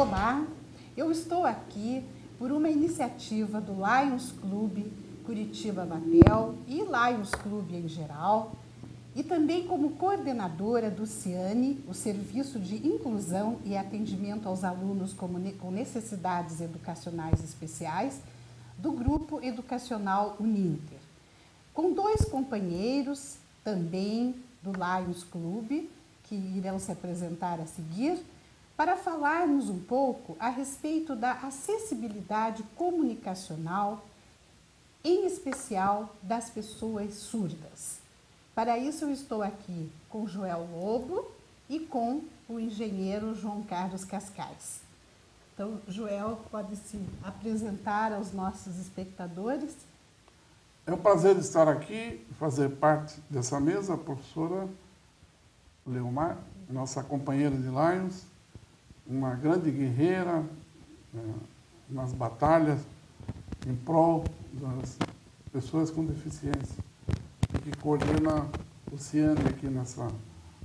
Olá, eu estou aqui por uma iniciativa do Lions Club Curitiba Batel e Lions Club em geral, e também como coordenadora do CIANE, o Serviço de Inclusão e Atendimento aos Alunos com Necessidades Educacionais Especiais, do Grupo Educacional Uninter, com dois companheiros também do Lions Club, que irão se apresentar a seguir, para falarmos um pouco a respeito da acessibilidade comunicacional, em especial das pessoas surdas. Para isso eu estou aqui com Joel Lobo e com o engenheiro João Carlos Cascais. Então, Joel, pode se apresentar aos nossos espectadores. É um prazer estar aqui, fazer parte dessa mesa, a professora Leomar, nossa companheira de Lions, uma grande guerreira nas batalhas em prol das pessoas com deficiência, e que coordena o CIANE aqui nessa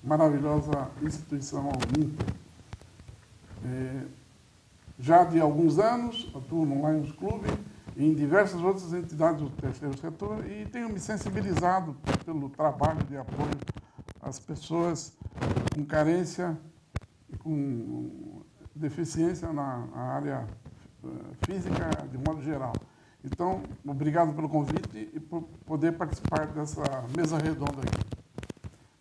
maravilhosa instituição Uninter. Já de alguns anos, atuo no Lions Club e em diversas outras entidades do terceiro setor e tenho me sensibilizado pelo trabalho de apoio às pessoas com carência e com deficiência na área física de modo geral. Então, obrigado pelo convite e por poder participar dessa mesa redonda aqui.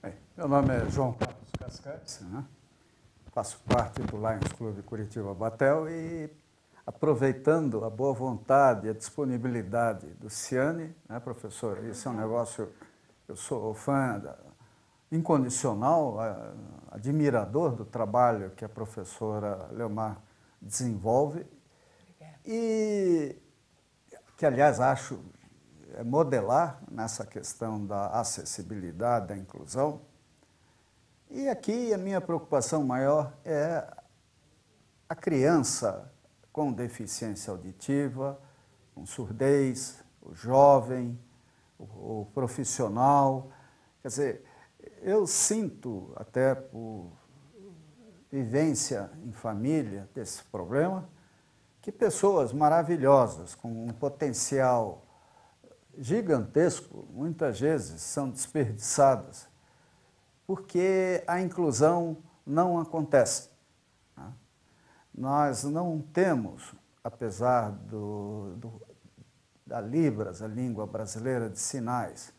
Bem, meu nome é João Carlos Cascais, faço parte do Lions Club Curitiba Batel e, aproveitando a boa vontade e a disponibilidade do CIANE, professor, isso é um negócio, eu sou fã incondicional, admirador do trabalho que a professora Leomar desenvolve e que, aliás, acho modelar nessa questão da acessibilidade, da inclusão. E aqui a minha preocupação maior é a criança com deficiência auditiva, com surdez, o jovem, o profissional. Quer dizer, eu sinto, até por vivência em família desse problema, que pessoas maravilhosas, com um potencial gigantesco, muitas vezes são desperdiçadas, porque a inclusão não acontece. Nós não temos, apesar da Libras, a língua brasileira de sinais,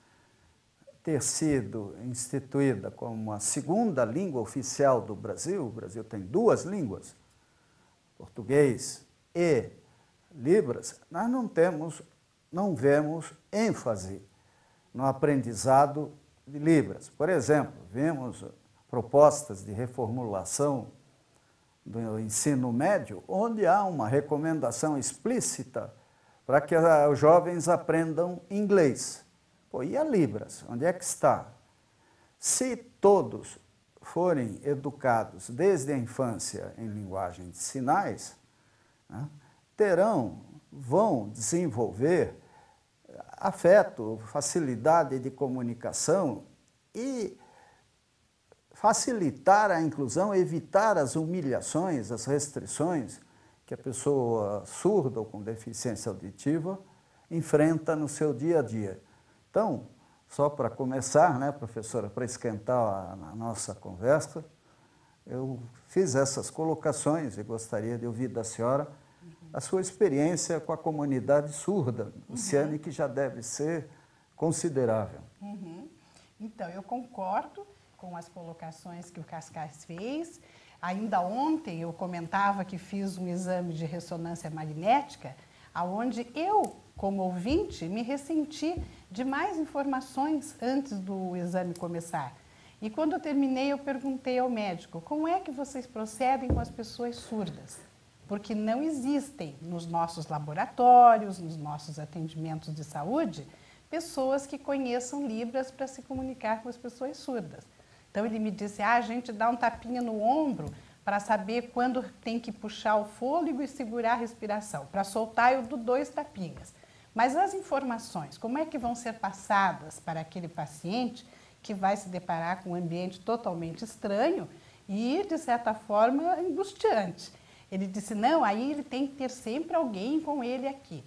ter sido instituída como a segunda língua oficial do Brasil, o Brasil tem duas línguas, português e Libras, nós não vemos ênfase no aprendizado de Libras. Por exemplo, vemos propostas de reformulação do ensino médio, onde há uma recomendação explícita para que os jovens aprendam inglês. Pô, e a Libras? Onde é que está? Se todos forem educados desde a infância em linguagem de sinais, vão desenvolver afeto, facilidade de comunicação e facilitar a inclusão, evitar as humilhações, as restrições que a pessoa surda ou com deficiência auditiva enfrenta no seu dia a dia. Então, só para começar, professora, para esquentar a nossa conversa, eu fiz essas colocações e gostaria de ouvir da senhora a sua experiência com a comunidade surda, o CIANE, que já deve ser considerável. Então, eu concordo com as colocações que o Cascais fez. Ainda ontem eu comentava que fiz um exame de ressonância magnética, onde eu, como ouvinte, me ressenti de mais informações antes do exame começar. E quando eu terminei, eu perguntei ao médico, como é que vocês procedem com as pessoas surdas? Porque não existem nos nossos laboratórios, nos nossos atendimentos de saúde, pessoas que conheçam Libras para se comunicar com as pessoas surdas. Então ele me disse, a gente dá um tapinha no ombro para saber quando tem que puxar o fôlego e segurar a respiração. Para soltar eu dou 2 tapinhas. Mas as informações, como é que vão ser passadas para aquele paciente que vai se deparar com um ambiente totalmente estranho e, de certa forma, angustiante? Ele disse, não, aí ele tem que ter sempre alguém com ele aqui.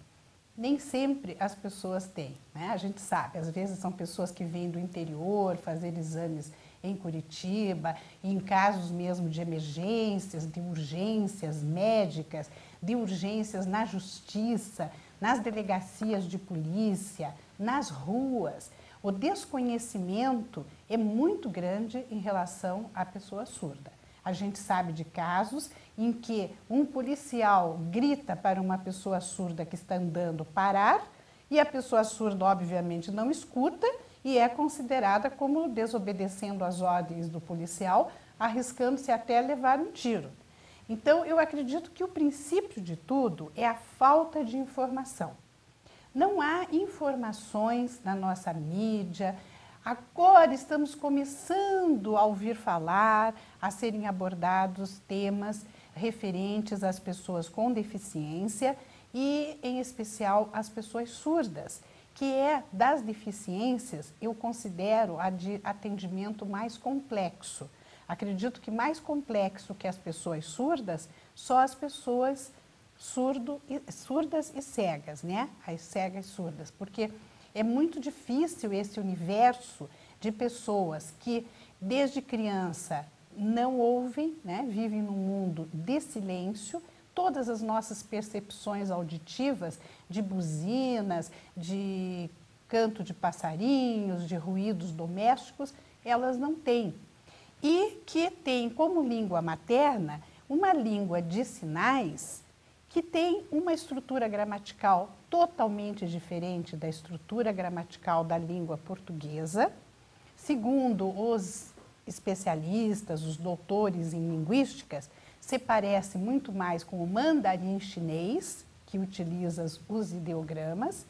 Nem sempre as pessoas têm, né? A gente sabe, às vezes são pessoas que vêm do interior fazer exames em Curitiba, em casos mesmo de emergências, de urgências médicas, de urgências na justiça, nas delegacias de polícia, nas ruas. O desconhecimento é muito grande em relação à pessoa surda. A gente sabe de casos em que um policial grita para uma pessoa surda que está andando parar e a pessoa surda, obviamente, não escuta e é considerada como desobedecendo às ordens do policial, arriscando-se até a levar um tiro. Então, eu acredito que o princípio de tudo é a falta de informação. Não há informações na nossa mídia. Agora estamos começando a ouvir falar, a serem abordados temas referentes às pessoas com deficiência e, em especial, às pessoas surdas, que é das deficiências, eu considero a de atendimento mais complexo. Acredito que mais complexo que as pessoas surdas, só as pessoas surdas e cegas, né? As cegas e surdas, porque é muito difícil esse universo de pessoas que, desde criança, não ouvem, né? Vivem num mundo de silêncio. Todas as nossas percepções auditivas, de buzinas, de canto de passarinhos, de ruídos domésticos, elas não têm. E que tem como língua materna uma língua de sinais que tem uma estrutura gramatical totalmente diferente da estrutura gramatical da língua portuguesa. Segundo os especialistas, os doutores em linguísticas, se parece muito mais com o mandarim chinês, que utiliza os ideogramas.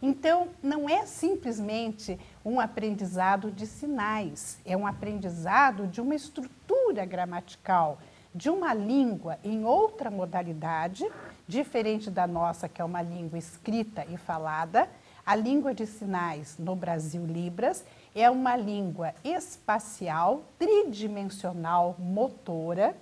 Então, não é simplesmente um aprendizado de sinais, é um aprendizado de uma estrutura gramatical, de uma língua em outra modalidade, diferente da nossa, que é uma língua escrita e falada. A língua de sinais no Brasil, Libras, é uma língua espacial, tridimensional, motora.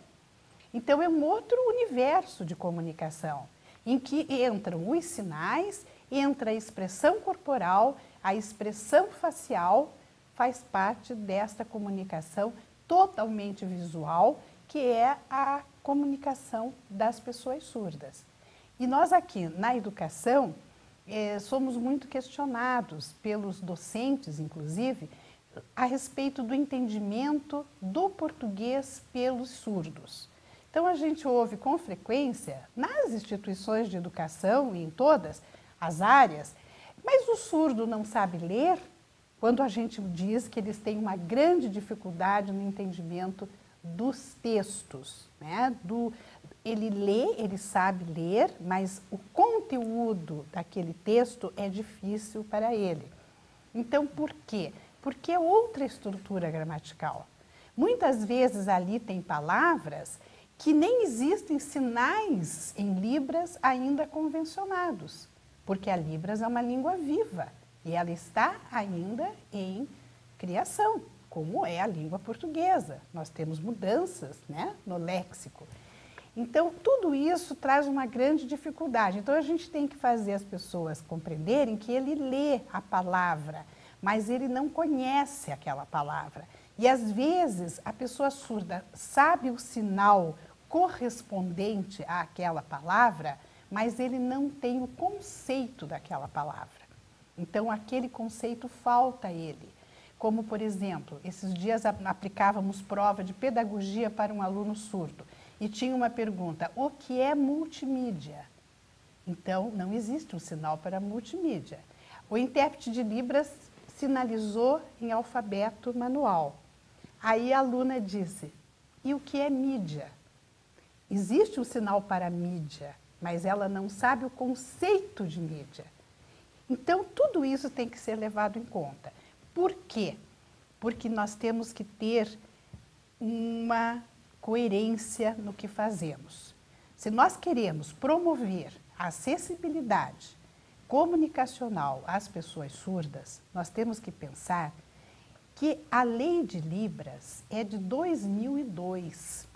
Então, é um outro universo de comunicação, em que entram os sinais, entra a expressão corporal, a expressão facial, faz parte desta comunicação totalmente visual, que é a comunicação das pessoas surdas. E nós aqui na educação somos muito questionados pelos docentes, inclusive, a respeito do entendimento do português pelos surdos. Então, a gente ouve com frequência nas instituições de educação e em todas as áreas, mas o surdo não sabe ler? Quando a gente diz que eles têm uma grande dificuldade no entendimento dos textos, né? Ele lê, ele sabe ler, mas o conteúdo daquele texto é difícil para ele. Então, por quê? Porque é outra estrutura gramatical. Muitas vezes ali tem palavras que nem existem sinais em Libras ainda convencionados, porque a Libras é uma língua viva e ela está ainda em criação, como é a língua portuguesa. Nós temos mudanças, né, no léxico. Então, tudo isso traz uma grande dificuldade. Então, a gente tem que fazer as pessoas compreenderem que ele lê a palavra, mas ele não conhece aquela palavra. E, às vezes, a pessoa surda sabe o sinal correspondente àquela palavra, mas ele não tem o conceito daquela palavra. Então, aquele conceito falta a ele. Como, por exemplo, esses dias aplicávamos prova de pedagogia para um aluno surdo e tinha uma pergunta: o que é multimídia? Então, não existe um sinal para multimídia. O intérprete de Libras sinalizou em alfabeto manual. Aí a aluna disse: e o que é mídia? Existe um sinal para mídia, mas ela não sabe o conceito de mídia. Então, tudo isso tem que ser levado em conta. Por quê? Porque nós temos que ter uma coerência no que fazemos. Se nós queremos promover a acessibilidade comunicacional às pessoas surdas, nós temos que pensar que a Lei de Libras é de 2002.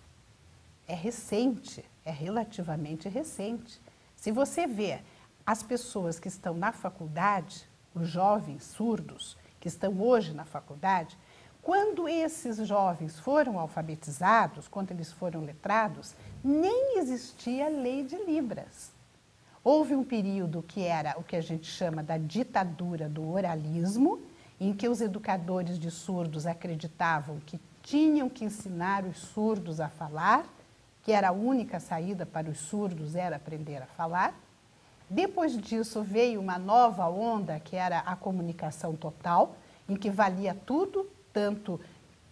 É recente, é relativamente recente. Se você vê as pessoas que estão na faculdade, os jovens surdos que estão hoje na faculdade, quando esses jovens foram alfabetizados, quando eles foram letrados, nem existia lei de Libras. Houve um período que era o que a gente chama da ditadura do oralismo, em que os educadores de surdos acreditavam que tinham que ensinar os surdos a falar, que era a única saída para os surdos era aprender a falar. Depois disso veio uma nova onda, que era a comunicação total, em que valia tudo, tanto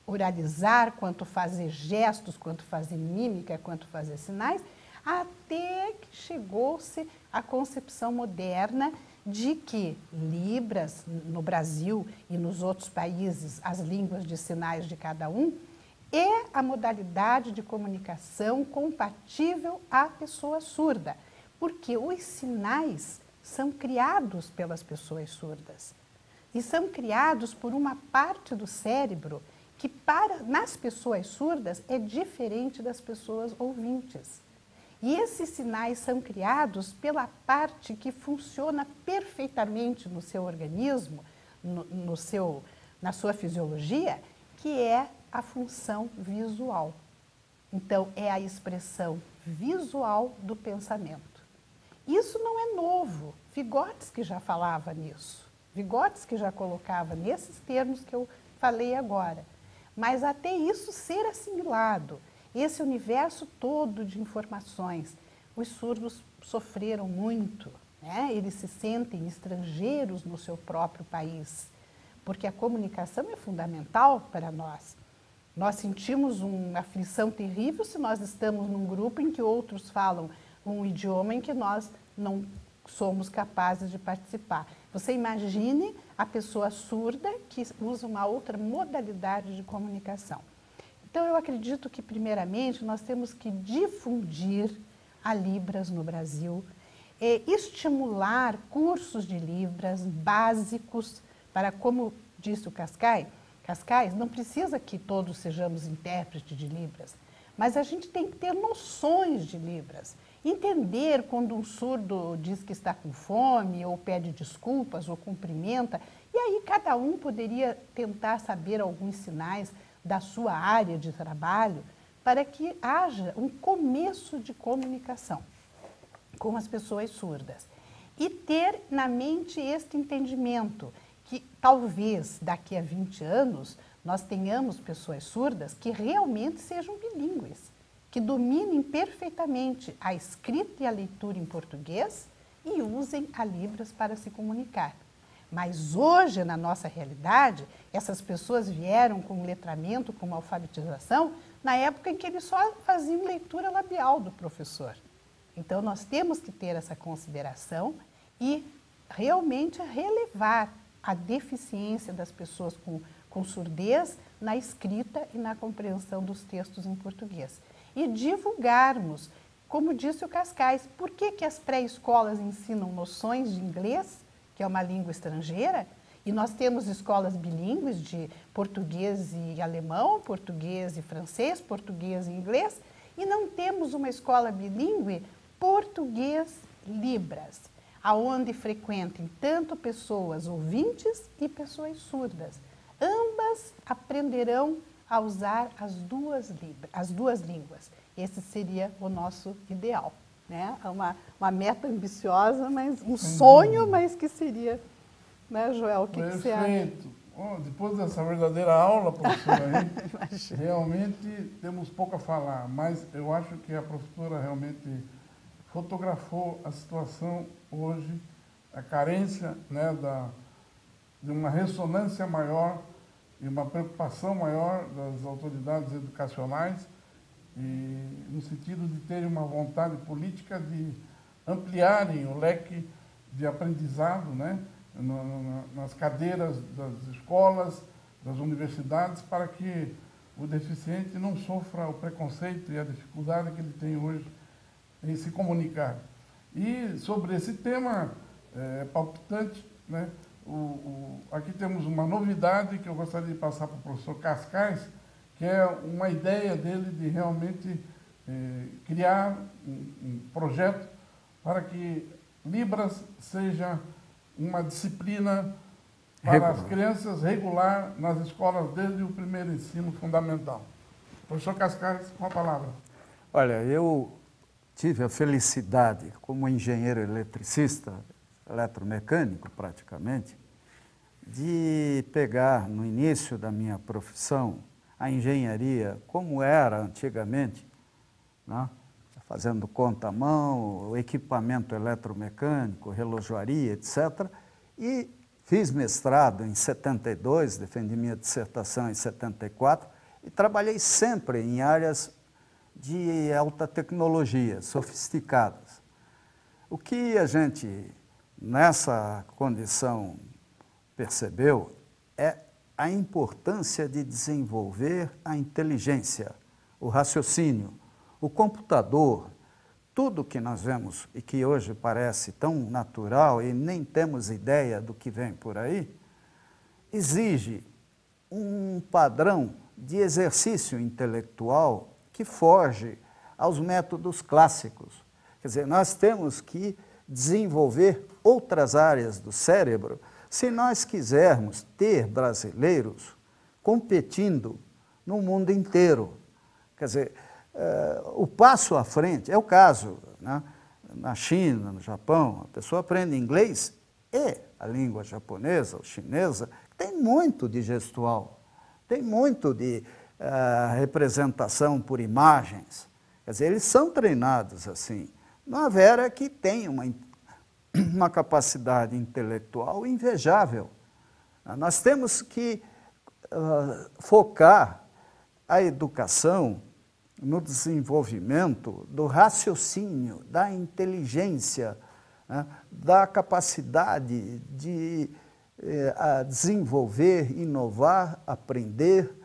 oralizar, quanto fazer gestos, quanto fazer mímica, quanto fazer sinais, até que chegou-se a concepção moderna de que Libras, no Brasil e nos outros países, as línguas de sinais de cada um, é a modalidade de comunicação compatível à pessoa surda, porque os sinais são criados pelas pessoas surdas e são criados por uma parte do cérebro que nas pessoas surdas é diferente das pessoas ouvintes. E esses sinais são criados pela parte que funciona perfeitamente no seu organismo, na sua fisiologia, que é a função visual. Então, é a expressão visual do pensamento. Isso não é novo. Vygotsky já falava nisso. Vygotsky já colocava nesses termos que eu falei agora. Mas até isso ser assimilado, esse universo todo de informações, os surdos sofreram muito, né? Eles se sentem estrangeiros no seu próprio país, porque a comunicação é fundamental para nós. Nós sentimos uma aflição terrível se nós estamos num grupo em que outros falam um idioma em que nós não somos capazes de participar. Você imagine a pessoa surda que usa uma outra modalidade de comunicação. Então, eu acredito que, primeiramente, nós temos que difundir a Libras no Brasil, estimular cursos de Libras básicos para, como disse o Cascais, não precisa que todos sejamos intérpretes de Libras, mas a gente tem que ter noções de Libras. Entender quando um surdo diz que está com fome, ou pede desculpas, ou cumprimenta, e aí cada um poderia tentar saber alguns sinais da sua área de trabalho para que haja um começo de comunicação com as pessoas surdas. E ter na mente este entendimento que talvez daqui a 20 anos nós tenhamos pessoas surdas que realmente sejam bilíngues, que dominem perfeitamente a escrita e a leitura em português e usem a Libras para se comunicar. Mas hoje, na nossa realidade, essas pessoas vieram com letramento, com uma alfabetização, na época em que eles só faziam leitura labial do professor. Então, nós temos que ter essa consideração e realmente relevar a deficiência das pessoas com surdez na escrita e na compreensão dos textos em português. E divulgarmos, como disse o Cascais, por que as pré-escolas ensinam noções de inglês, que é uma língua estrangeira, e nós temos escolas bilíngues de português e alemão, português e francês, português e inglês, e não temos uma escola bilíngue português-libras, aonde frequentem tanto pessoas ouvintes e pessoas surdas. Ambas aprenderão a usar as duas línguas. Esse seria o nosso ideal, né? É uma meta ambiciosa, mas um sonho, mas que seria, né, Joel? O que você acha? Perfeito. Depois dessa verdadeira aula, professora, realmente temos pouco a falar, mas eu acho que a professora realmente fotografou a situação hoje, a carência, né, de uma ressonância maior e uma preocupação maior das autoridades educacionais, e no sentido de terem uma vontade política de ampliarem o leque de aprendizado, né, nas cadeiras das escolas, das universidades, para que o deficiente não sofra o preconceito e a dificuldade que ele tem hoje em se comunicar. E sobre esse tema palpitante, né, aqui temos uma novidade que eu gostaria de passar para o professor Cascais, que é uma ideia dele de realmente criar um projeto para que Libras seja uma disciplina para as crianças regular nas escolas desde o primeiro ensino fundamental. Professor Cascais, com a palavra. Olha, eu tive a felicidade, como engenheiro eletricista, eletromecânico praticamente, de pegar no início da minha profissão a engenharia como era antigamente, né? Fazendo conta à mão, o equipamento eletromecânico, relojoaria, etc. E fiz mestrado em 72, defendi minha dissertação em 74 e trabalhei sempre em áreas de alta tecnologia, sofisticadas. O que a gente, nessa condição, percebeu é a importância de desenvolver a inteligência, o raciocínio, o computador, tudo que nós vemos e que hoje parece tão natural e nem temos ideia do que vem por aí, exige um padrão de exercício intelectual que foge aos métodos clássicos. Quer dizer, nós temos que desenvolver outras áreas do cérebro se nós quisermos ter brasileiros competindo no mundo inteiro. Quer dizer, o passo à frente é o caso, né? Na China, no Japão, a pessoa aprende inglês e a língua japonesa ou chinesa tem muito de gestual, tem muito de representação por imagens. Quer dizer, eles são treinados assim. Não haverá que tem uma capacidade intelectual invejável. Nós temos que focar a educação no desenvolvimento do raciocínio, da inteligência, né, da capacidade de desenvolver, inovar, aprender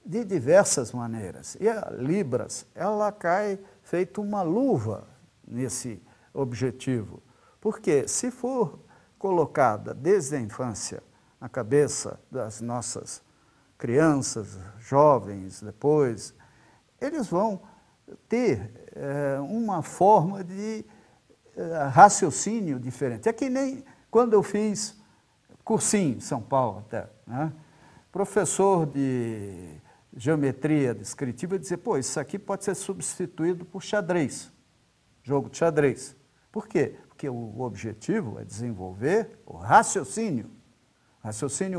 de diversas maneiras. E a Libras, ela cai feito uma luva nesse objetivo. Porque se for colocada desde a infância na cabeça das nossas crianças, jovens, depois, eles vão ter uma forma de raciocínio diferente. É que nem quando eu fiz cursinho em São Paulo até, né? Professor de geometria descritiva dizia, pô, isso aqui pode ser substituído por xadrez, jogo de xadrez. Por quê? Porque o objetivo é desenvolver o raciocínio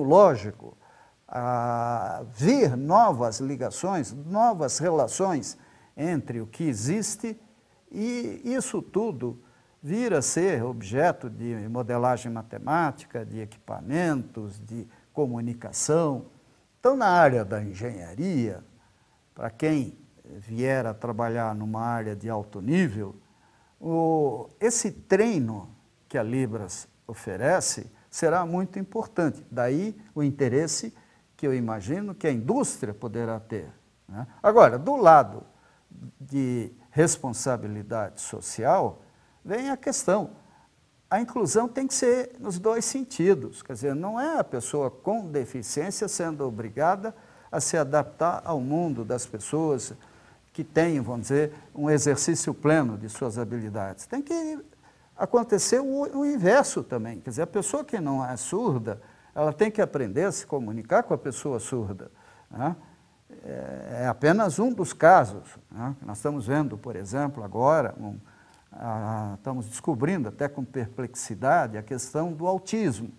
lógico, a ver novas ligações, novas relações entre o que existe e isso tudo vir a ser objeto de modelagem matemática, de equipamentos, de comunicação. Então, na área da engenharia, para quem vier a trabalhar numa área de alto nível, esse treino que a Libras oferece será muito importante. Daí o interesse que eu imagino que a indústria poderá ter, né? Agora, do lado de responsabilidade social, vem a questão. A inclusão tem que ser nos dois sentidos, quer dizer, não é a pessoa com deficiência sendo obrigada a se adaptar ao mundo das pessoas que têm, vamos dizer, um exercício pleno de suas habilidades. Tem que acontecer o inverso também, quer dizer, a pessoa que não é surda, ela tem que aprender a se comunicar com a pessoa surda, né? É apenas um dos casos, né? Nós estamos vendo, por exemplo, agora, estamos descobrindo até com perplexidade a questão do autismo,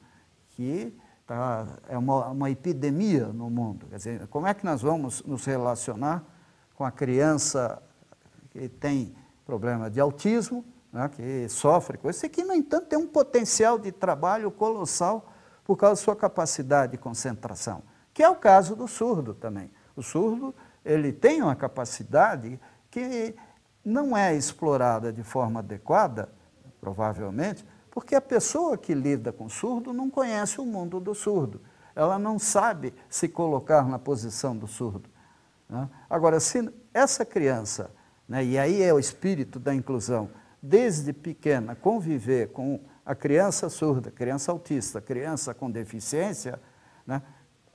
que é uma epidemia no mundo. Quer dizer, como é que nós vamos nos relacionar com a criança que tem problema de autismo, né, que sofre com isso, e que, no entanto, tem um potencial de trabalho colossal por causa da sua capacidade de concentração, que é o caso do surdo também. O surdo, ele tem uma capacidade que não é explorada de forma adequada, provavelmente, porque a pessoa que lida com surdo não conhece o mundo do surdo. Ela não sabe se colocar na posição do surdo, né? Agora, se essa criança, né, e aí é o espírito da inclusão, desde pequena conviver com a criança surda, criança autista, criança com deficiência, né,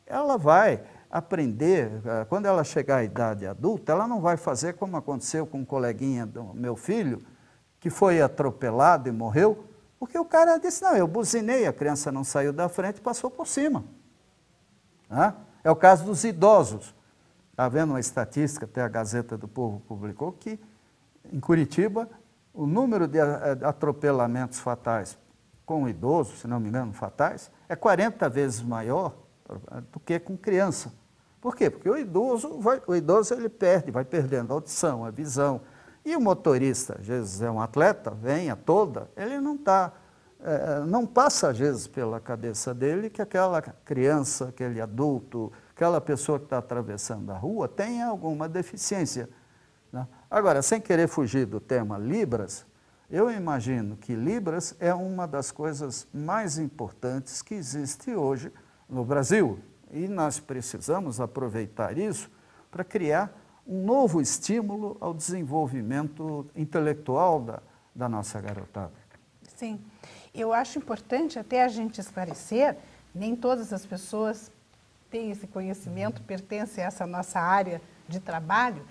ela vai aprender, quando ela chegar à idade adulta, ela não vai fazer como aconteceu com um coleguinha do meu filho, que foi atropelado e morreu, porque o cara disse, não, eu buzinei, a criança não saiu da frente e passou por cima. É o caso dos idosos. Está vendo uma estatística, até a Gazeta do Povo publicou, que em Curitiba o número de atropelamentos fatais com idosos, se não me engano, fatais, é 40 vezes maior do que com criança. Por quê? Porque o idoso ele perde, vai perdendo a audição, a visão. E o motorista, às vezes é um atleta, venha toda, ele não passa às vezes pela cabeça dele que aquela criança, aquele adulto, aquela pessoa que está atravessando a rua tenha alguma deficiência. Né? Agora, sem querer fugir do tema Libras, eu imagino que Libras é uma das coisas mais importantes que existe hoje no Brasil. E nós precisamos aproveitar isso para criar um novo estímulo ao desenvolvimento intelectual da nossa garotada. Sim, eu acho importante até a gente esclarecer, nem todas as pessoas têm esse conhecimento, pertencem a essa nossa área de trabalho,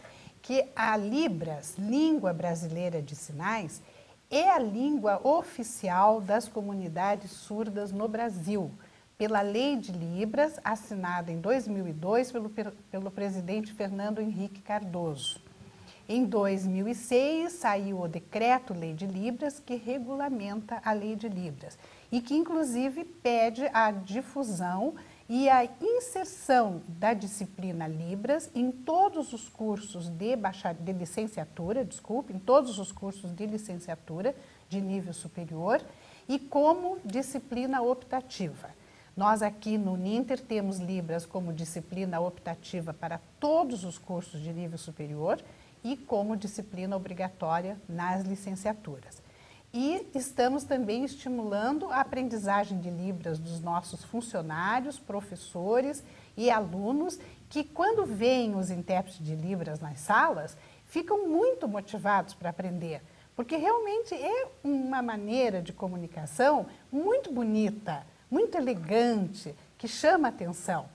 que a Libras, Língua Brasileira de Sinais, é a língua oficial das comunidades surdas no Brasil, pela Lei de Libras, assinada em 2002 pelo presidente Fernando Henrique Cardoso. Em 2006, saiu o Decreto-Lei de Libras, que regulamenta a Lei de Libras e que, inclusive, pede a difusão e a inserção da disciplina Libras em todos os cursos de licenciatura, em todos os cursos de licenciatura de nível superior e como disciplina optativa. Nós aqui no Uninter temos Libras como disciplina optativa para todos os cursos de nível superior e como disciplina obrigatória nas licenciaturas. E estamos também estimulando a aprendizagem de Libras dos nossos funcionários, professores e alunos que, quando veem os intérpretes de Libras nas salas, ficam muito motivados para aprender, porque realmente é uma maneira de comunicação muito bonita, muito elegante, que chama atenção.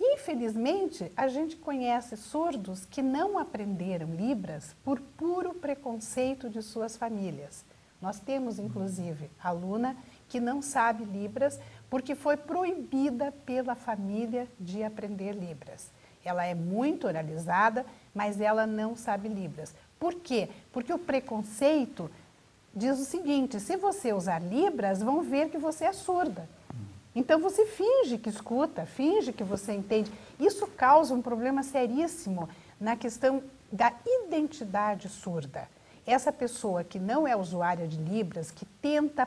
Infelizmente, a gente conhece surdos que não aprenderam Libras por puro preconceito de suas famílias. Nós temos, inclusive, aluna que não sabe Libras porque foi proibida pela família de aprender Libras. Ela é muito oralizada, mas ela não sabe Libras. Por quê? Porque o preconceito diz o seguinte, se você usar Libras, vão ver que você é surda. Então você finge que escuta, finge que você entende. Isso causa um problema seríssimo na questão da identidade surda. Essa pessoa que não é usuária de Libras, que tenta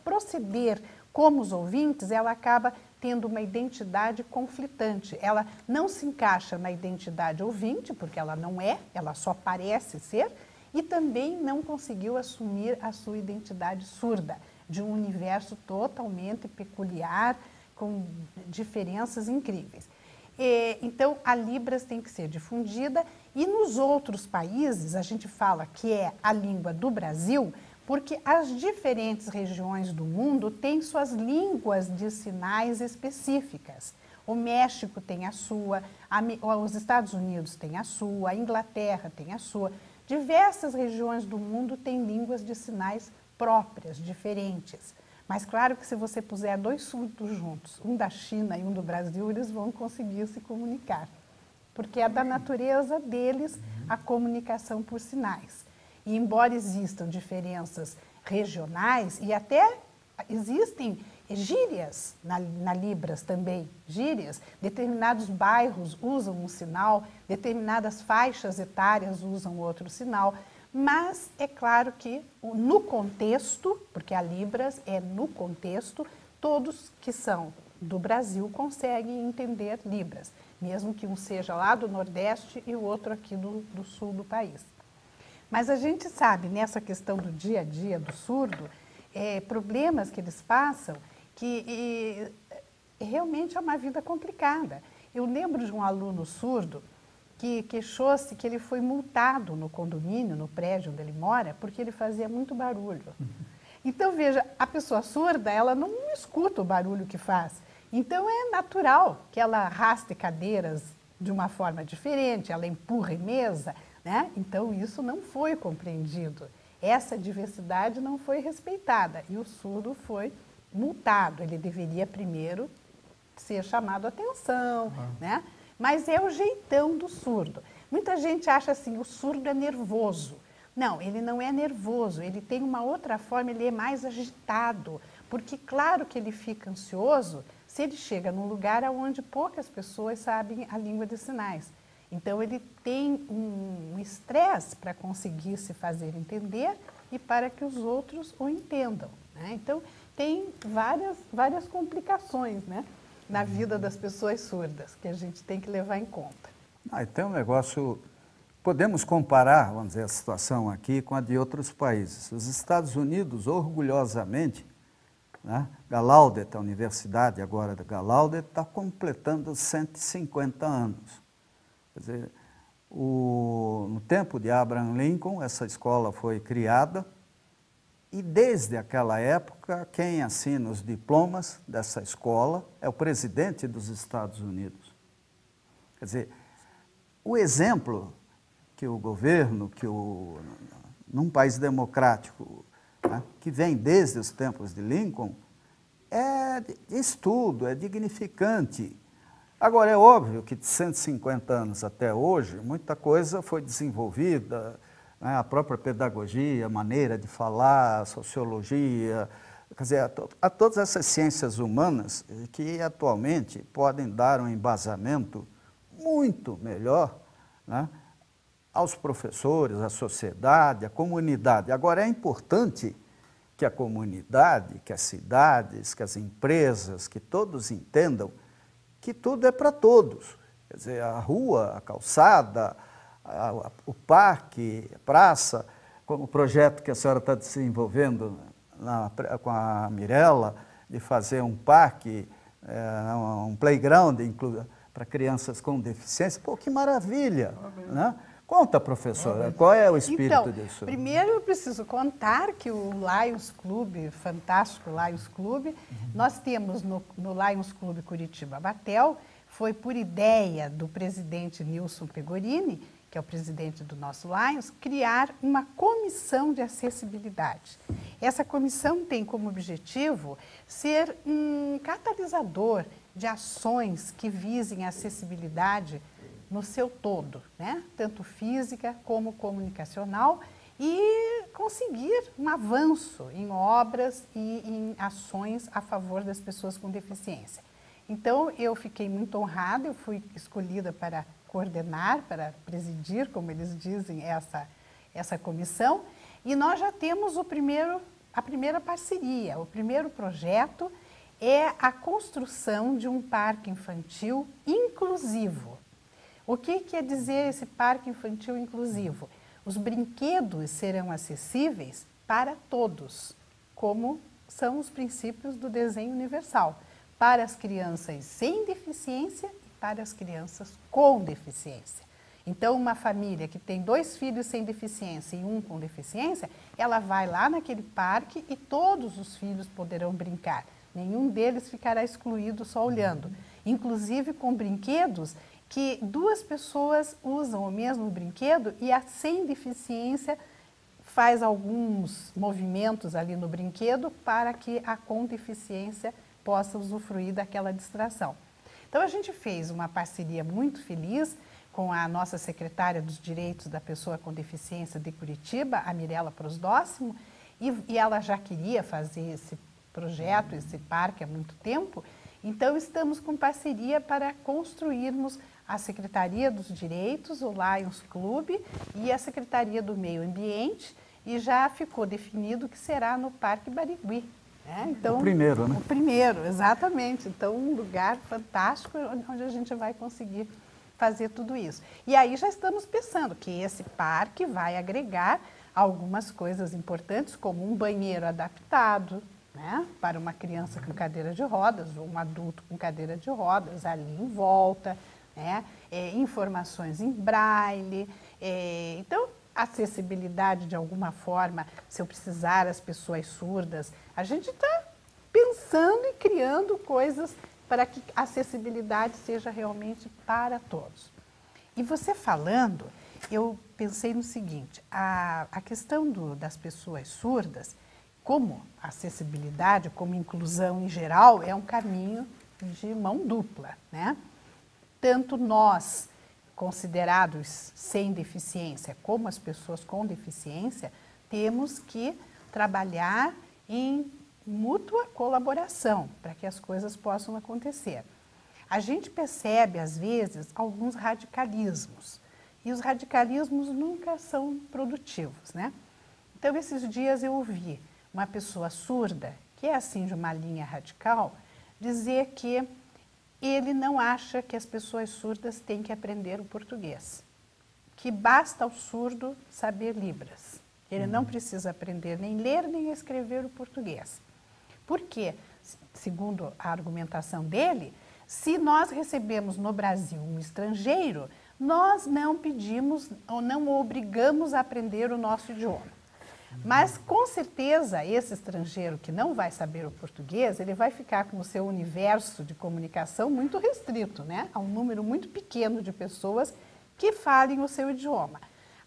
proceder como os ouvintes, ela acaba tendo uma identidade conflitante. Ela não se encaixa na identidade ouvinte, porque ela não é, ela só parece ser, e também não conseguiu assumir a sua identidade surda, de um universo totalmente peculiar, com diferenças incríveis. Então, a Libras tem que ser difundida e nos outros países, a gente fala que é a língua do Brasil, porque as diferentes regiões do mundo têm suas línguas de sinais específicas. O México tem a sua, os Estados Unidos têm a sua, a Inglaterra tem a sua. Diversas regiões do mundo têm línguas de sinais próprias, diferentes. Mas claro que se você puser dois surdos juntos, um da China e um do Brasil, eles vão conseguir se comunicar. Porque é da natureza deles a comunicação por sinais. E embora existam diferenças regionais e até existem gírias na Libras também, gírias, determinados bairros usam um sinal, determinadas faixas etárias usam outro sinal, mas é claro que no contexto, porque a Libras é no contexto, todos que são do Brasil conseguem entender Libras, mesmo que um seja lá do Nordeste e o outro aqui do sul do país. Mas a gente sabe, nessa questão do dia a dia do surdo, problemas que eles passam, que realmente é uma vida complicada. Eu lembro de um aluno surdo que queixou-se que ele foi multado no condomínio, no prédio onde ele mora, porque ele fazia muito barulho. Então, veja, a pessoa surda, ela não escuta o barulho que faz. Então é natural que ela arraste cadeiras de uma forma diferente, ela empurre mesa, né? Então isso não foi compreendido. Essa diversidade não foi respeitada e o surdo foi multado. Ele deveria primeiro ser chamado a atenção, né? Mas é o jeitão do surdo. Muita gente acha assim, o surdo é nervoso. Não, ele não é nervoso, ele tem uma outra forma, ele é mais agitado. Porque claro que ele fica ansioso se ele chega num lugar onde poucas pessoas sabem a língua de sinais. Então ele tem um estresse para conseguir se fazer entender e para que os outros o entendam, né? Então tem várias complicações, né, na vida das pessoas surdas que a gente tem que levar em conta. E tem um negócio, podemos comparar, vamos dizer, a situação aqui com a de outros países. Os Estados Unidos, orgulhosamente, né, Gallaudet, a universidade agora da Gallaudet, está completando 150 anos. Quer dizer, no tempo de Abraham Lincoln, essa escola foi criada e desde aquela época, quem assina os diplomas dessa escola é o presidente dos Estados Unidos. Quer dizer, o exemplo que o governo, num país democrático, né, que vem desde os tempos de Lincoln, é de estudo, é dignificante. Agora, é óbvio que de 150 anos até hoje, muita coisa foi desenvolvida, né, a própria pedagogia, a maneira de falar, a sociologia, quer dizer, a todas essas ciências humanas que atualmente podem dar um embasamento muito melhor, né, aos professores, à sociedade, à comunidade. Agora, é importante que a comunidade, que as cidades, que as empresas, que todos entendam que tudo é para todos. Quer dizer, a rua, a calçada, o parque, a praça, como o projeto que a senhora está desenvolvendo com a Mirella, de fazer um parque, um playground para crianças com deficiência. Pô, que maravilha! Né? Conta, professora, qual é o espírito disso? Primeiro eu preciso contar que o Lions Club, fantástico Lions Club, nós temos no Lions Club Curitiba Batel, foi por ideia do presidente Nilson Pegorini, que é o presidente do nosso Lions, criar uma comissão de acessibilidade. Essa comissão tem como objetivo ser um catalisador de ações que visem a acessibilidade no seu todo, né? Tanto física como comunicacional, e conseguir um avanço em obras e em ações a favor das pessoas com deficiência. Então, eu fiquei muito honrada, eu fui escolhida para coordenar, para presidir, como eles dizem, essa comissão, e nós já temos a primeira parceria. O primeiro projeto é a construção de um parque infantil inclusivo. O que quer dizer esse parque infantil inclusivo? Os brinquedos serão acessíveis para todos, como são os princípios do desenho universal, para as crianças sem deficiência e para as crianças com deficiência. Então, uma família que tem 2 filhos sem deficiência e 1 com deficiência, ela vai lá naquele parque e todos os filhos poderão brincar. Nenhum deles ficará excluído só olhando. Inclusive com brinquedos que 2 pessoas usam o mesmo brinquedo e a sem deficiência faz alguns movimentos ali no brinquedo para que a com deficiência possa usufruir daquela distração. Então a gente fez uma parceria muito feliz com a nossa secretária dos Direitos da Pessoa com Deficiência de Curitiba, a Mirella Prosdóximo, e ela já queria fazer esse projeto, esse parque há muito tempo. Então estamos com parceria para construirmos a Secretaria dos Direitos, o Lions Club e a Secretaria do Meio Ambiente, e já ficou definido que será no Parque Barigui. Né? Então, o primeiro, né? O primeiro, exatamente. Então, um lugar fantástico onde a gente vai conseguir fazer tudo isso. E aí já estamos pensando que esse parque vai agregar algumas coisas importantes, como um banheiro adaptado, né, para uma criança com cadeira de rodas ou um adulto com cadeira de rodas ali em volta, né, informações em braille, então acessibilidade de alguma forma, se eu precisar as pessoas surdas, a gente está pensando e criando coisas para que a acessibilidade seja realmente para todos. E você falando, eu pensei no seguinte, a questão das pessoas surdas, como acessibilidade, como inclusão em geral, é um caminho de mão dupla, né? Tanto nós, considerados sem deficiência, como as pessoas com deficiência, temos que trabalhar em mútua colaboração para que as coisas possam acontecer. A gente percebe, às vezes, alguns radicalismos, e os radicalismos nunca são produtivos, né? Então, esses dias eu ouvi uma pessoa surda, que é assim de uma linha radical, dizer que ele não acha que as pessoas surdas têm que aprender o português, que basta ao surdo saber Libras. Ele não precisa aprender nem ler nem escrever o português. Por quê? Segundo a argumentação dele, se nós recebemos no Brasil um estrangeiro, nós não pedimos ou não o obrigamos a aprender o nosso idioma. Mas, com certeza, esse estrangeiro que não vai saber o português, ele vai ficar com o seu universo de comunicação muito restrito, né? Há um número muito pequeno de pessoas que falem o seu idioma.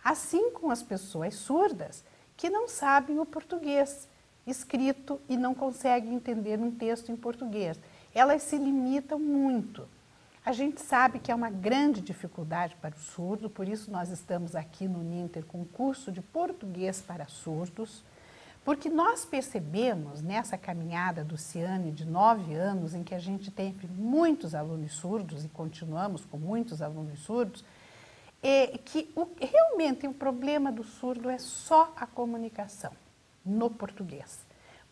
Assim como as pessoas surdas que não sabem o português escrito e não conseguem entender um texto em português. Elas se limitam muito. A gente sabe que é uma grande dificuldade para o surdo, por isso nós estamos aqui no Ninter com um curso de português para surdos, porque nós percebemos nessa caminhada do Ciane de 9 anos, em que a gente teve muitos alunos surdos e continuamos com muitos alunos surdos, que realmente o problema do surdo é só a comunicação no português.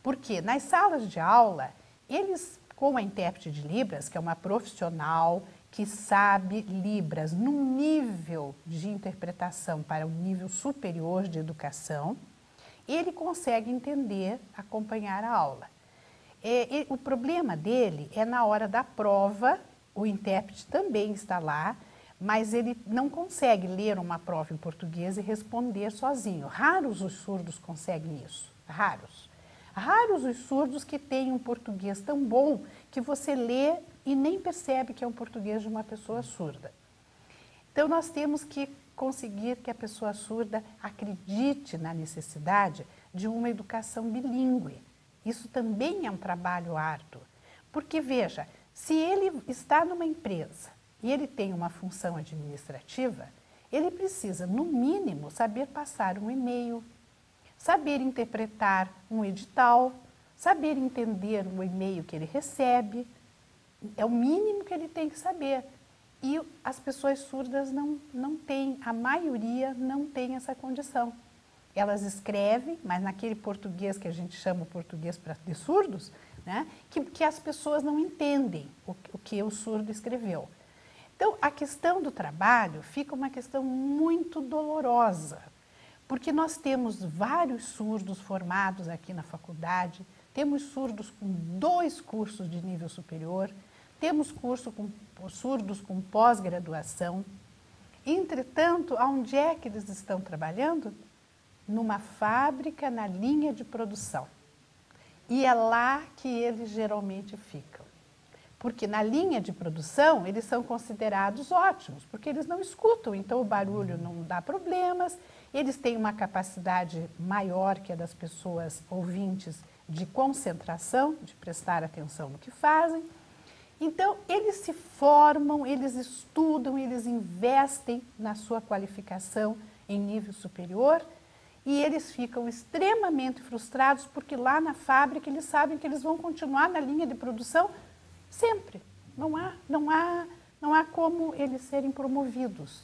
Porque nas salas de aula, eles, com a intérprete de Libras, que é uma profissional que sabe Libras num nível de interpretação para um nível superior de educação, ele consegue entender, acompanhar a aula. O problema dele é na hora da prova, o intérprete também está lá, mas ele não consegue ler uma prova em português e responder sozinho. Raros os surdos conseguem isso, raros. Raros os surdos que têm um português tão bom que você lê e nem percebe que é um português de uma pessoa surda. Então, nós temos que conseguir que a pessoa surda acredite na necessidade de uma educação bilíngue. Isso também é um trabalho árduo. Porque, veja, se ele está numa empresa e ele tem uma função administrativa, ele precisa, no mínimo, saber passar um e-mail, saber interpretar um edital, saber entender o e-mail que ele recebe. É o mínimo que ele tem que saber. E as pessoas surdas não têm, a maioria não tem essa condição. Elas escrevem, mas naquele português que a gente chama português de surdos, né, que as pessoas não entendem o que o surdo escreveu. Então, a questão do trabalho fica uma questão muito dolorosa, porque nós temos vários surdos formados aqui na faculdade, temos surdos com 2 cursos de nível superior, temos surdos com pós-graduação. Entretanto, onde é que eles estão trabalhando? Numa fábrica, na linha de produção. E é lá que eles geralmente ficam. Porque na linha de produção, eles são considerados ótimos, porque eles não escutam, então o barulho não dá problemas, eles têm uma capacidade maior que a das pessoas ouvintes de concentração, de prestar atenção no que fazem. Então, eles se formam, eles estudam, eles investem na sua qualificação em nível superior e eles ficam extremamente frustrados porque lá na fábrica eles sabem que eles vão continuar na linha de produção sempre. Não há como eles serem promovidos.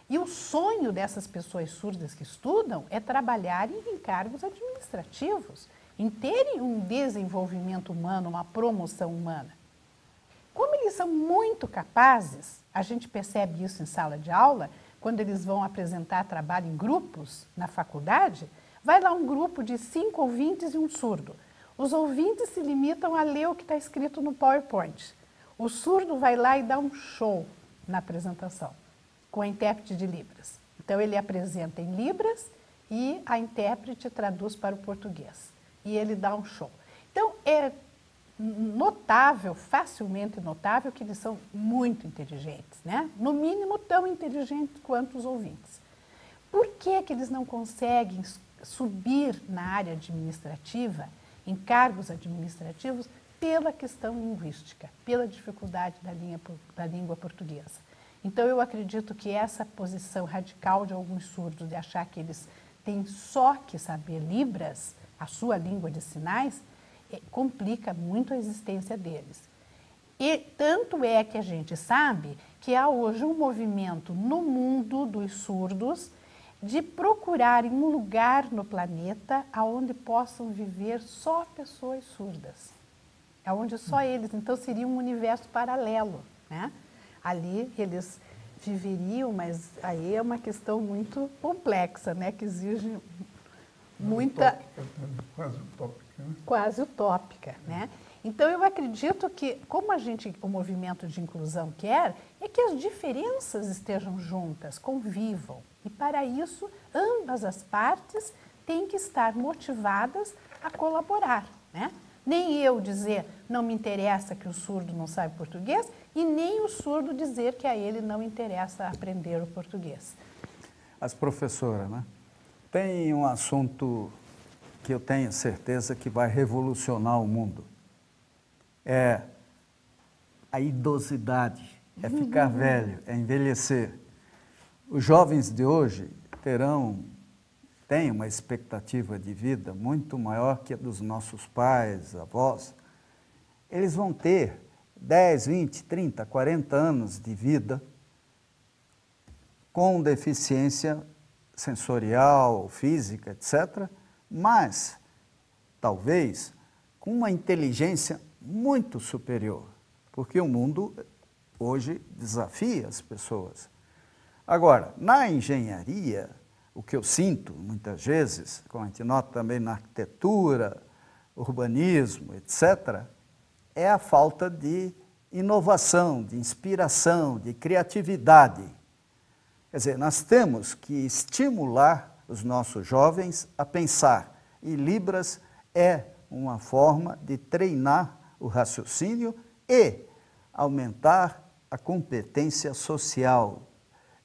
E o sonho dessas pessoas surdas que estudam é trabalhar em encargos administrativos, em terem um desenvolvimento humano, uma promoção humana. Como eles são muito capazes, a gente percebe isso em sala de aula, quando eles vão apresentar trabalho em grupos na faculdade, vai lá um grupo de 5 ouvintes e um surdo. Os ouvintes se limitam a ler o que está escrito no PowerPoint. O surdo vai lá e dá um show na apresentação, com a intérprete de Libras. Então, ele apresenta em Libras e a intérprete traduz para o português. E ele dá um show. Então, notável, facilmente notável, que eles são muito inteligentes, né? No mínimo tão inteligentes quanto os ouvintes. Por que que eles não conseguem subir na área administrativa, em cargos administrativos, pela questão linguística, pela dificuldade da língua portuguesa? Então, eu acredito que essa posição radical de alguns surdos de achar que eles têm só que saber Libras, a sua língua de sinais, complica muito a existência deles. E tanto é que a gente sabe que há hoje um movimento no mundo dos surdos de procurarem um lugar no planeta onde possam viver só pessoas surdas. Onde só eles, então seria um universo paralelo, né? Ali eles viveriam, mas aí é uma questão muito complexa, né? Que exige muita... Quase utópica, né? Quase utópica, né? Então, eu acredito que, como o movimento de inclusão quer, é que as diferenças estejam juntas, convivam. E, para isso, ambas as partes têm que estar motivadas a colaborar, né? Nem eu dizer, não me interessa que o surdo não sabe português, e nem o surdo dizer que a ele não interessa aprender o português. As professoras, né? Tem um assunto que eu tenho certeza que vai revolucionar o mundo. É a idosidade, é ficar velho, é envelhecer. Os jovens de hoje têm uma expectativa de vida muito maior que a dos nossos pais, avós. Eles vão ter 10, 20, 30, 40 anos de vida com deficiência sensorial, física, etc., mas talvez com uma inteligência muito superior, porque o mundo hoje desafia as pessoas. Agora, na engenharia, o que eu sinto muitas vezes, como a gente nota também na arquitetura, urbanismo, etc., é a falta de inovação, de inspiração, de criatividade. Quer dizer, nós temos que estimular os nossos jovens a pensar, e Libras é uma forma de treinar o raciocínio e aumentar a competência social,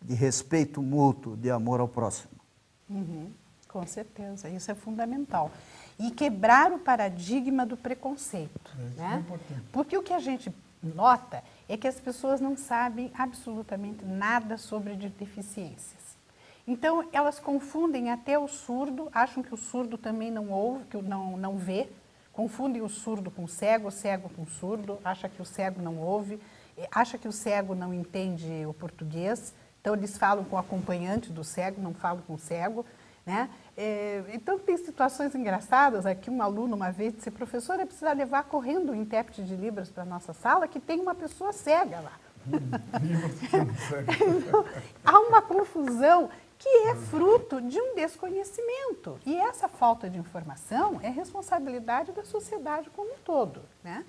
de respeito mútuo, de amor ao próximo. Com certeza, isso é fundamental. E quebrar o paradigma do preconceito, né? Porque o que a gente nota é que as pessoas não sabem absolutamente nada sobre deficiências. Então, elas confundem até o surdo, acham que o surdo também não ouve, que não vê, confundem o surdo com o cego com o surdo, acha que o cego não ouve, acha que o cego não entende o português, então eles falam com o acompanhante do cego, não falam com o cego, né? Então tem situações engraçadas. Aqui um aluno uma vez disse: professora, precisa levar correndo um intérprete de Libras para a nossa sala, que tem uma pessoa cega lá. Então, há uma confusão que é fruto de um desconhecimento. E essa falta de informação é responsabilidade da sociedade como um todo, né?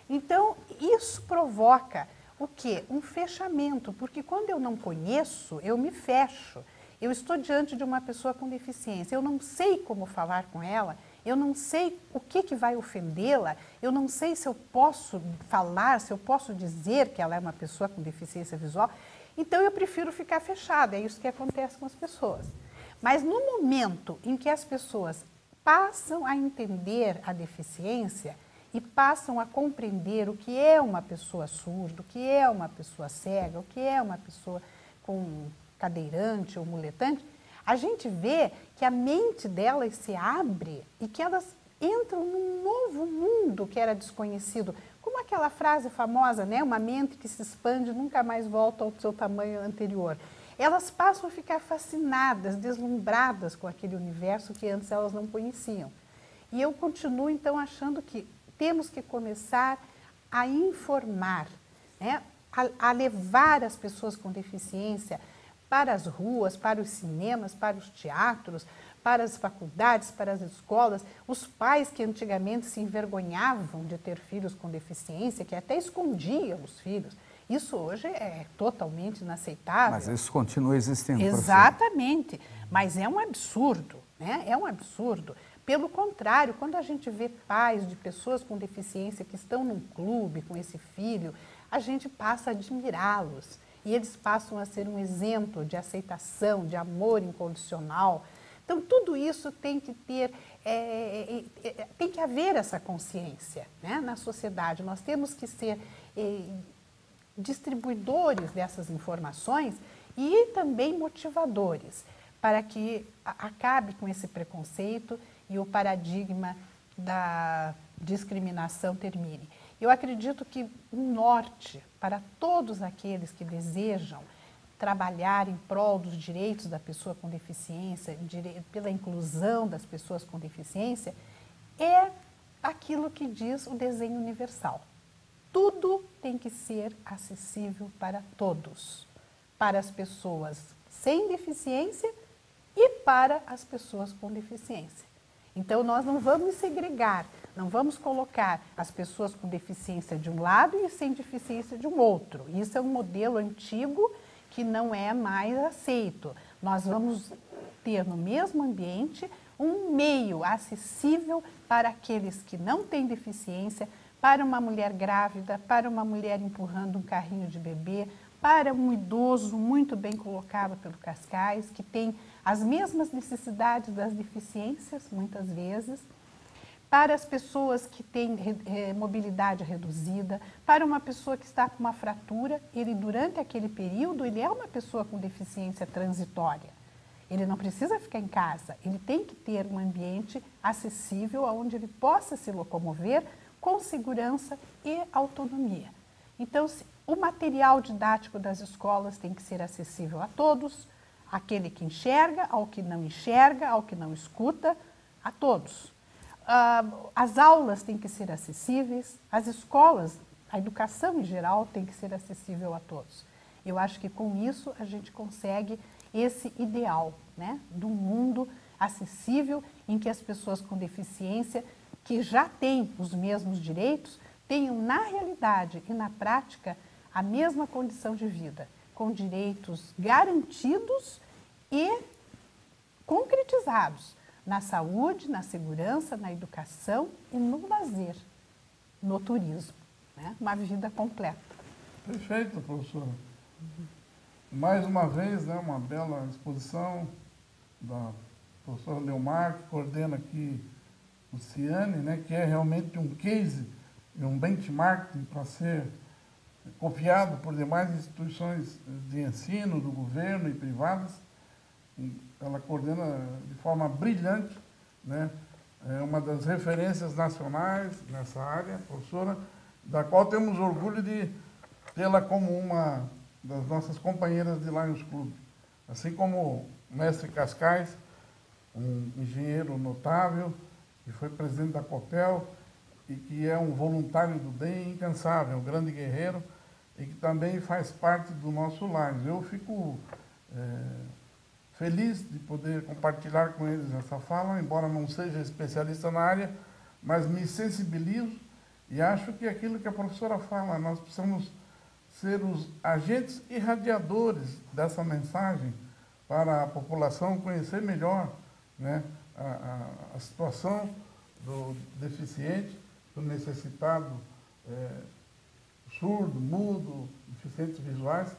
Então, isso provoca o quê? Um fechamento, porque quando eu não conheço, eu me fecho. Eu estou diante de uma pessoa com deficiência, eu não sei como falar com ela, eu não sei o que vai ofendê-la, eu não sei se eu posso falar, se eu posso dizer que ela é uma pessoa com deficiência visual. Então, eu prefiro ficar fechada, é isso que acontece com as pessoas. Mas no momento em que as pessoas passam a entender a deficiência e passam a compreender o que é uma pessoa surda, o que é uma pessoa cega, o que é uma pessoa com cadeirante ou muletante, a gente vê que a mente delas se abre e que elas entram num novo mundo que era desconhecido. Como aquela frase famosa, né? Uma mente que se expande nunca mais volta ao seu tamanho anterior. Elas passam a ficar fascinadas, deslumbradas com aquele universo que antes elas não conheciam. E eu continuo, então, achando que temos que começar a informar, né? A levar as pessoas com deficiência para as ruas, para os cinemas, para os teatros, para as faculdades, para as escolas. Os pais que antigamente se envergonhavam de ter filhos com deficiência, que até escondiam os filhos, isso hoje é totalmente inaceitável. Mas isso continua existindo. Exatamente, mas é um absurdo, né? É um absurdo. Pelo contrário, quando a gente vê pais de pessoas com deficiência que estão num clube com esse filho, a gente passa a admirá-los e eles passam a ser um exemplo de aceitação, de amor incondicional. Então, tudo isso tem que ter, tem que haver essa consciência, né, na sociedade. Nós temos que ser distribuidores dessas informações e também motivadores para que acabe com esse preconceito e o paradigma da discriminação termine. Eu acredito que um norte para todos aqueles que desejam trabalhar em prol dos direitos da pessoa com deficiência, pela inclusão das pessoas com deficiência, é aquilo que diz o desenho universal. Tudo tem que ser acessível para todos, para as pessoas sem deficiência e para as pessoas com deficiência. Então, nós não vamos segregar, não vamos colocar as pessoas com deficiência de um lado e sem deficiência de um outro. Isso é um modelo antigo que não é mais aceito. Nós vamos ter no mesmo ambiente um meio acessível para aqueles que não têm deficiência, para uma mulher grávida, para uma mulher empurrando um carrinho de bebê, para um idoso muito bem colocado pelo Cascais, que tem as mesmas necessidades das deficiências, muitas vezes, para as pessoas que têm mobilidade reduzida, para uma pessoa que está com uma fratura, ele durante aquele período, ele é uma pessoa com deficiência transitória. Ele não precisa ficar em casa, ele tem que ter um ambiente acessível onde ele possa se locomover com segurança e autonomia. Então, o material didático das escolas tem que ser acessível a todos, aquele que enxerga, ao que não enxerga, ao que não escuta, a todos. As aulas têm que ser acessíveis, as escolas, a educação em geral tem que ser acessível a todos. Eu acho que com isso a gente consegue esse ideal, né, do mundo acessível em que as pessoas com deficiência, que já têm os mesmos direitos, tenham na realidade e na prática a mesma condição de vida, com direitos garantidos e concretizados na saúde, na segurança, na educação e no lazer, no turismo, né? Uma vida completa. Perfeito, professora. Mais uma vez, né, uma bela exposição da professora Leomar, que coordena aqui o Ciane, né, que é realmente um case e um benchmarking para ser copiado por demais instituições de ensino, do governo e privadas. Ela coordena de forma brilhante, né? É uma das referências nacionais nessa área, professora, da qual temos orgulho de tê-la como uma das nossas companheiras de Lions Club. Assim como o mestre Cascais, um engenheiro notável, que foi presidente da Cotel e que é um voluntário do bem incansável, um grande guerreiro, e que também faz parte do nosso Lions. Eu fico feliz de poder compartilhar com eles essa fala, embora não seja especialista na área, mas me sensibilizo e acho que aquilo que a professora fala, nós precisamos ser os agentes irradiadores dessa mensagem para a população conhecer melhor, né, a situação do deficiente, do necessitado surdo, mudo, deficientes visuais,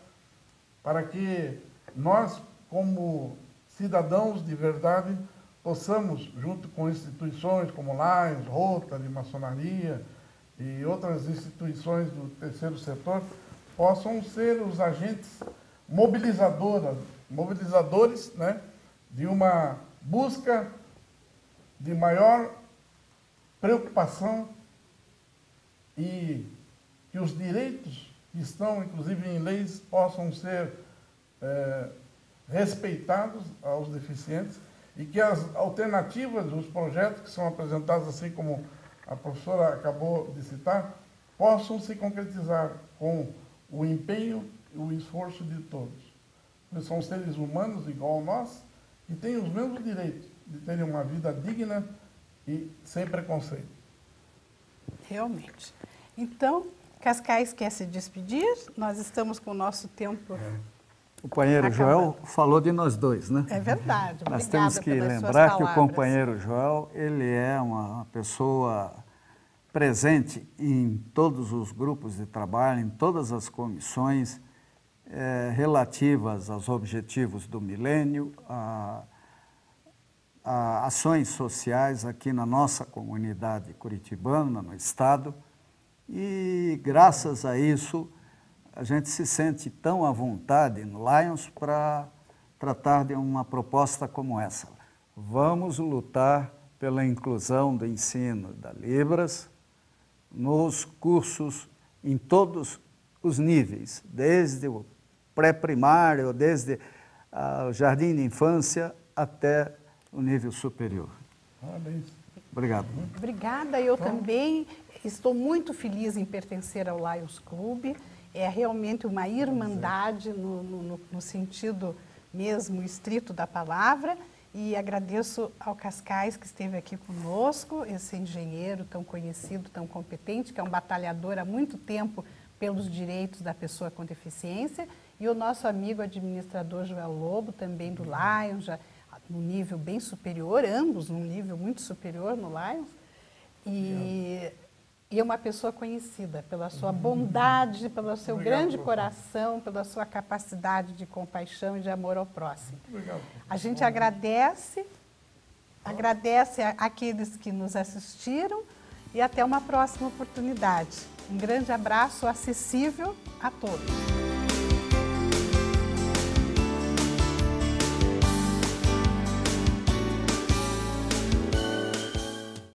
para que nós, como cidadãos de verdade, possamos, junto com instituições como Lions, Rotary, Maçonaria e outras instituições do terceiro setor, possam ser os agentes mobilizadores, né, de uma busca de maior preocupação e que os direitos que estão, inclusive em leis, possam ser respeitados aos deficientes e que as alternativas, os projetos que são apresentados, assim como a professora acabou de citar, possam se concretizar com o empenho e o esforço de todos. Eles são seres humanos igual a nós e têm os mesmos direitos de terem uma vida digna e sem preconceito. Realmente. Então, Cascais quer se despedir? Nós estamos com o nosso tempo O companheiro Joel falou de nós dois, né? É verdade. Nós temos que lembrar que o companheiro Joel, ele é uma pessoa presente em todos os grupos de trabalho, em todas as comissões relativas aos objetivos do milênio, a ações sociais aqui na nossa comunidade curitibana, no estado, e graças a isso a gente se sente tão à vontade no Lions para tratar de uma proposta como essa. Vamos lutar pela inclusão do ensino da Libras nos cursos em todos os níveis, desde o pré-primário, desde o jardim de infância até o nível superior. Parabéns. Obrigado. Obrigada, eu também estou muito feliz em pertencer ao Lions Clube. É realmente uma irmandade no sentido mesmo estrito da palavra. E agradeço ao Cascais que esteve aqui conosco, esse engenheiro tão conhecido, tão competente, que é um batalhador há muito tempo pelos direitos da pessoa com deficiência. E o nosso amigo administrador Joel Lobo, também do Lions, já num nível bem superior, ambos num nível muito superior no Lions. E é uma pessoa conhecida pela sua bondade, pelo seu grande coração, pela sua capacidade de compaixão e de amor ao próximo. Obrigado. A gente agradece àqueles que nos assistiram e até uma próxima oportunidade. Um grande abraço acessível a todos.